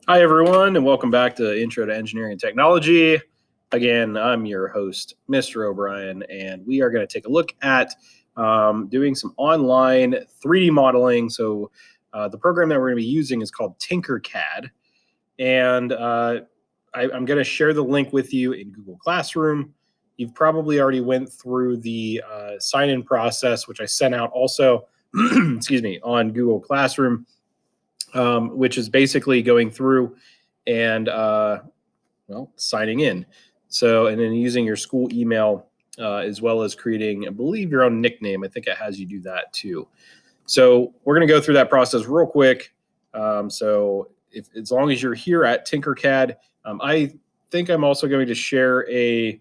Hi, everyone, and welcome back to Intro to Engineering and Technology. Again, I'm your host, Mr. O'Brien, and we are going to take a look at doing some online 3D modeling. So the program that we're going to be using is called TinkerCAD, and I'm going to share the link with you in Google Classroom. You've probably already went through the sign-in process, which I sent out also, excuse me, on Google Classroom. Which is basically going through and signing in. So, and then using your school email as well as creating, I believe, your own nickname. I think it has you do that too. So we're going to go through that process real quick. So as long as you're here at TinkerCAD, I think I'm also going to share a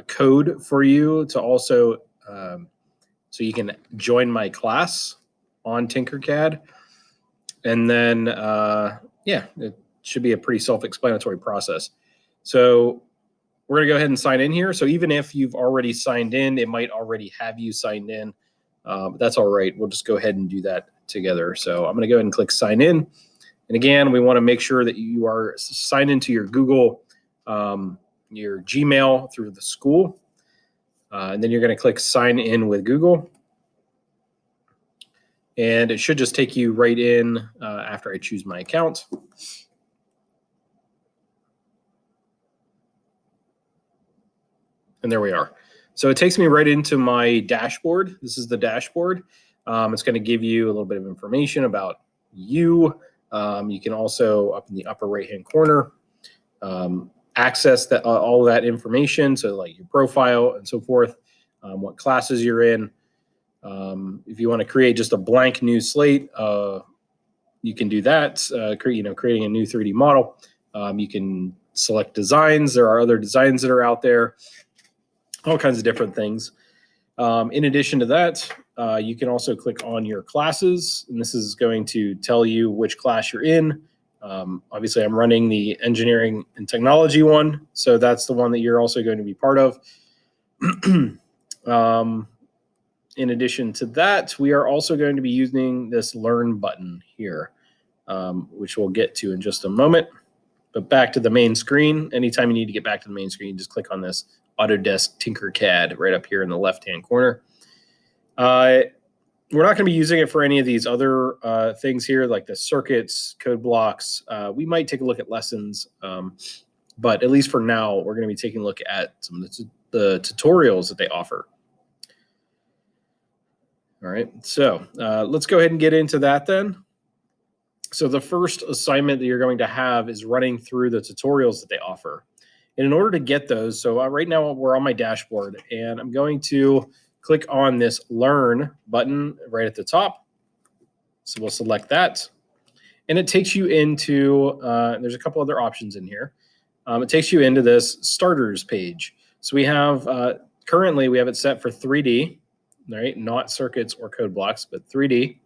code for you to also so you can join my class on TinkerCAD. And then, it should be a pretty self-explanatory process. So we're going to go ahead and sign in here. So even if you've already signed in, it might already have you signed in. But that's all right. We'll just go ahead and do that together. So I'm going to go ahead and click sign in. And again, we want to make sure that you are signed into your Google, your Gmail through the school. And then you're going to click sign in with Google. And it should just take you right in after I choose my account. And there we are. So it takes me right into my dashboard. This is the dashboard. It's going to give you a little bit of information about you. You can also, up in the upper right-hand corner, access that all of that information. So like your profile and so forth, what classes you're in. If you want to create just a blank new slate, you can do that. Creating a new 3D model. You can select designs. There are other designs that are out there. All kinds of different things. In addition to that, you can also click on your classes, and this is going to tell you which class you're in. Obviously, I'm running the engineering and technology one, so that's the one that you're also going to be part of. In addition to that, we are also going to be using this Learn button here, which we'll get to in just a moment. But back to the main screen. Anytime you need to get back to the main screen, you just click on this Autodesk TinkerCAD right up here in the left-hand corner. We're not going to be using it for any of these other things here, like the circuits, code blocks. We might take a look at lessons, but at least for now, we're going to be taking a look at some of the tutorials that they offer. All right, so let's go ahead and get into that then. So the first assignment that you're going to have is running through the tutorials that they offer. And in order to get those, so right now we're on my dashboard, and I'm going to click on this Learn button right at the top. So we'll select that. And it takes you into, there's a couple other options in here. It takes you into this Starters page. So we have, currently we have it set for 3D, right? Not circuits or code blocks, but 3D.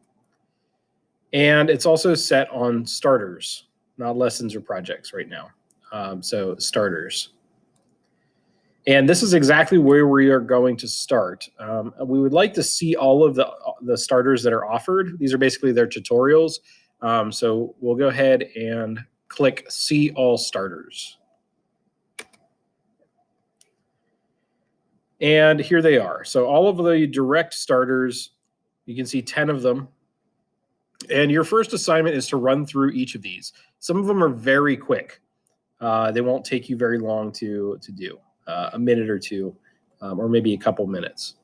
And it's also set on starters, not lessons or projects right now. So starters. And this is exactly where we are going to start. We would like to see all of the starters that are offered. These are basically their tutorials. So we'll go ahead and click See All Starters. And here they are. So all of the direct starters, you can see 10 of them. And your first assignment is to run through each of these. Some of them are very quick. They won't take you very long to do, a minute or two, or maybe a couple minutes.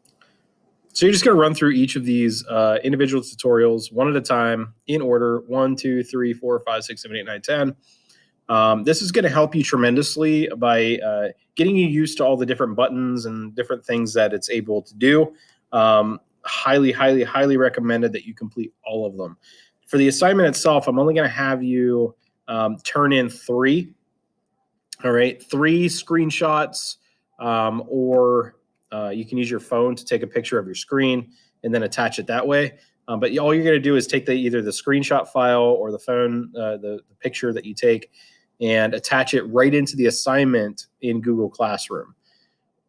So you're just going to run through each of these individual tutorials one at a time in order, 1, 2, 3, 4, 5, 6, 7, 8, 9, 10. This is going to help you tremendously by getting you used to all the different buttons and different things that it's able to do. Highly, highly, highly recommended that you complete all of them. For the assignment itself, I'm only going to have you turn in 3. All right, 3 screenshots, or you can use your phone to take a picture of your screen and then attach it that way. But all you're going to do is take either the screenshot file or the phone, the picture that you take, and attach it right into the assignment in Google Classroom.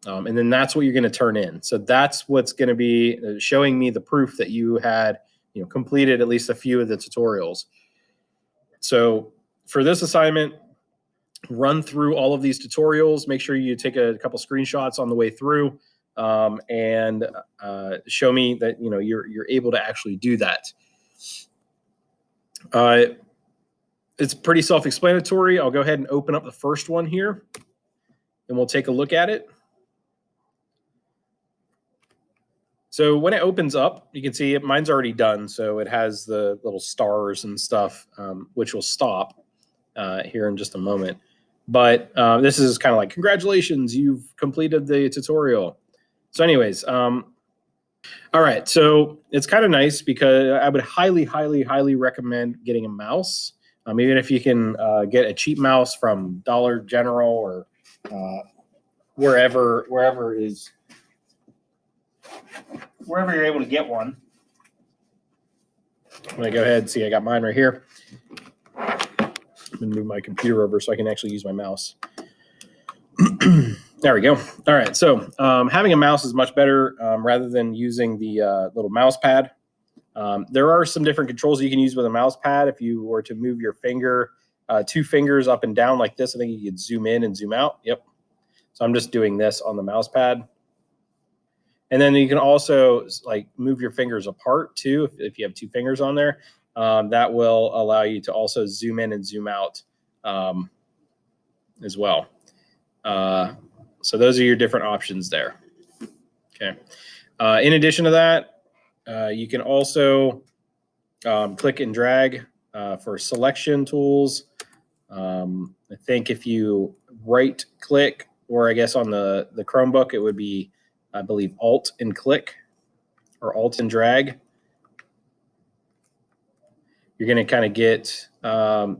And then that's what you're going to turn in. So that's what's going to be showing me the proof that you had completed at least a few of the tutorials. So for this assignment, run through all of these tutorials. Make sure you take a couple screenshots on the way through, and show me that you're able to actually do that. It's pretty self-explanatory. I'll go ahead and open up the first one here, and we'll take a look at it. So when it opens up, you can see mine's already done. So it has the little stars and stuff, which will stop here in just a moment. But this is kind of like, congratulations, you've completed the tutorial. So anyways, all right, so it's kind of nice because I would highly, highly, highly recommend getting a mouse. Even if you can get a cheap mouse from Dollar General or wherever you're able to get one. I'm gonna go ahead and see, I got mine right here. I'm gonna move my computer over so I can actually use my mouse. There we go. All right, so having a mouse is much better rather than using the little mouse pad. There are some different controls you can use with a mouse pad. If you were to move your finger, 2 fingers up and down like this, I think you could zoom in and zoom out. Yep. So I'm just doing this on the mouse pad. And then you can also like move your fingers apart too. If you have 2 fingers on there, that will allow you to also zoom in and zoom out as well. So those are your different options there. Okay. In addition to that, you can also click and drag for selection tools. I think if you right click, or I guess on the Chromebook, it would be, I believe, Alt and click or Alt and drag. You're going to kind of get a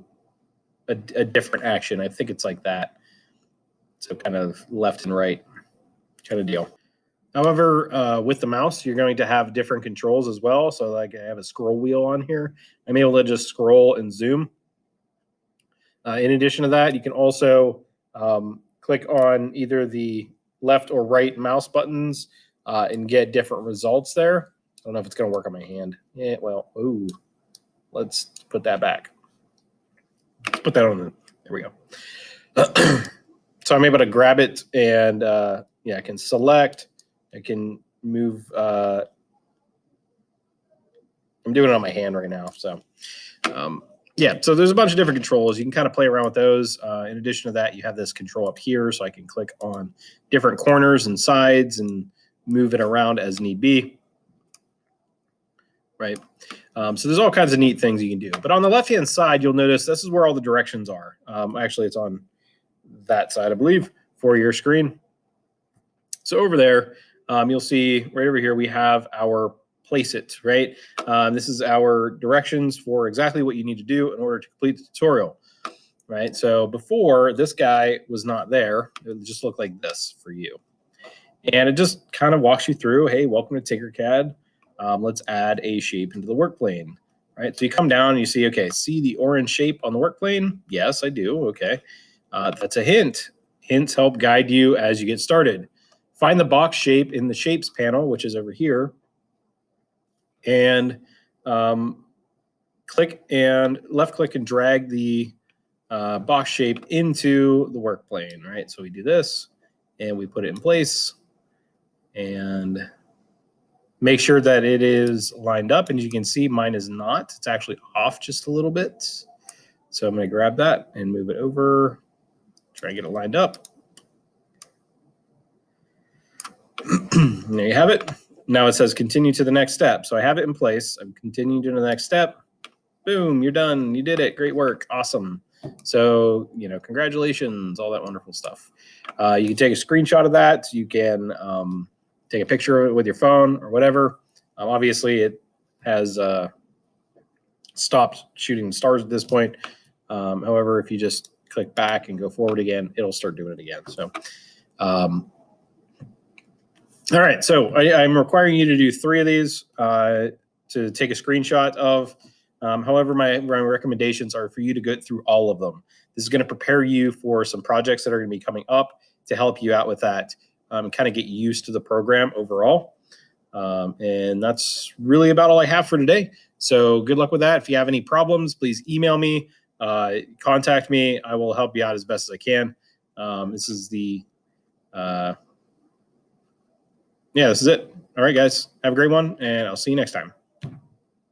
different action. I think it's like that. So kind of left and right kind of deal. However, with the mouse, you're going to have different controls as well. So like I have a scroll wheel on here. I'm able to just scroll and zoom. In addition to that, you can also click on either the left or right mouse buttons and get different results there. I don't know if it's going to work on my hand. Yeah, well, ooh, let's put that back. Let's put that on the, there we go. So I'm able to grab it and yeah, I can select, I can move, I'm doing it on my hand right now. So yeah, so there's a bunch of different controls. You can kind of play around with those. In addition to that, you have this control up here, so I can click on different corners and sides and move it around as need be. Right. So there's all kinds of neat things you can do. But on the left-hand side, you'll notice this is where all the directions are. Actually, it's on that side, I believe, for your screen. So over there, you'll see right over here, we have our place it, right? This is our directions for exactly what you need to do in order to complete the tutorial, right? So before, this guy was not there. It just looked like this for you. And it just kind of walks you through, hey, welcome to TinkerCAD. Let's add a shape into the work plane, right? So you come down and you see, okay, see the orange shape on the work plane? Yes, I do, okay. That's a hint. Hints help guide you as you get started. Find the box shape in the shapes panel, which is over here, and click and left click and drag the box shape into the work plane, right? So we do this and we put it in place and make sure that it is lined up. And you can see mine is not. It's actually off just a little bit. So I'm going to grab that and move it over, try and get it lined up. There you have it. Now it says continue to the next step. So I have it in place. I'm continuing to the next step. Boom, you're done. You did it. Great work. Awesome. So, you know, congratulations, all that wonderful stuff. You can take a screenshot of that. You can take a picture with your phone or whatever. Obviously, it has stopped shooting stars at this point. However, if you just click back and go forward again, it'll start doing it again. So, all right, so I'm requiring you to do 3 of these to take a screenshot of. However, my recommendations are for you to go through all of them. This is going to prepare you for some projects that are going to be coming up to help you out with that, kind of get used to the program overall. And that's really about all I have for today. So good luck with that. If you have any problems, please email me. contact me. I will help you out as best as I can. This is the, this is it. All right, guys, have a great one, and I'll see you next time.